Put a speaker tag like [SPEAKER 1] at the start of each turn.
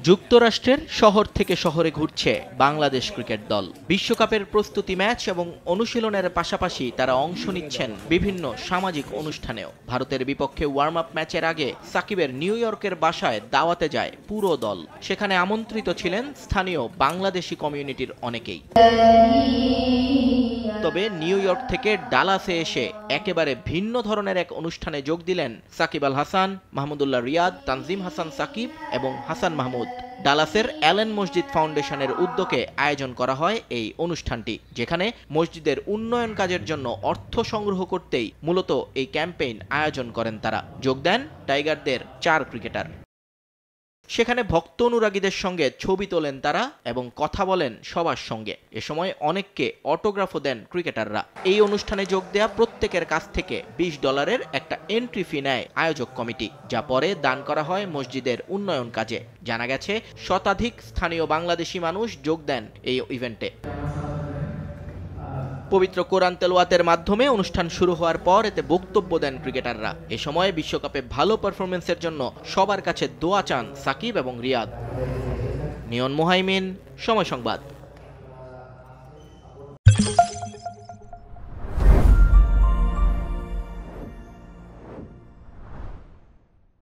[SPEAKER 1] যুক্তরাষ্ট্রের শহর থেকে শহরে ঘুরছে বাংলাদেশ ক্রিকেট দল। বিশ্বকাপের প্রস্তুতি ম্যাচ এবং অনুশীলনের পাশাপাশি তারা অংশ নিচ্ছেন বিভিন্ন সামাজিক অনুষ্ঠানেও। ভারতের বিপক্ষে ওয়ার্ম আপ ম্যাচের আগে সাকিবের নিউ ইয়র্কের বাসায় দাওয়াতে যায় পুরো দল। সেখানে আমন্ত্রিত ছিলেন স্থানীয় বাংলাদেশি কমিউনিটির অনেকেই। তবে নিউ ইয়র্ক থেকে ডালাসে এসে একেবারে ভিন্ন ধরনের এক অনুষ্ঠানে যোগ দিলেন সাকিব আল হাসান, মাহমুদুল্লাহ রিয়াদ, তানজিম হাসান সাকিব এবং হাসান মাহমুদ। ডালাসের অ্যালেন মসজিদ ফাউন্ডেশনের উদ্যোগে আয়োজন করা হয় এই অনুষ্ঠানটি, যেখানে মসজিদের উন্নয়ন কাজের জন্য অর্থ সংগ্রহ করতেই মূলত এই ক্যাম্পেইন আয়োজন করেন তারা। যোগ দেন টাইগারদের 4 ক্রিকেটার। সেখানে ভক্ত অনুরাগীদের সঙ্গে ছবি তোলেন তারা এবং কথা বলেন সবার সঙ্গে। এ সময় অনেককে অটোগ্রাফও দেন ক্রিকেটাররা। এই অনুষ্ঠানে যোগ দেয়া প্রত্যেকের কাছ থেকে $20 একটা এন্ট্রি ফি নেয় আয়োজক কমিটি, যা পরে দান করা হয় মসজিদের উন্নয়ন কাজে। জানা গেছে শতাধিক স্থানীয় বাংলাদেশি মানুষ যোগ দেন এই ইভেন্টে। পবিত্র কোরআন তেলাওয়াতের মাধ্যমে অনুষ্ঠান শুরু হওয়ার পর এতে বক্তব্য দেন ক্রিকেটাররা। এ সময় বিশ্বকাপে ভালো পারফরমেন্সের জন্য সবার কাছে দোয়া চান সাকিব এবং রিয়াদ। নিয়ন মোহাইমিন, সময় সংবাদ।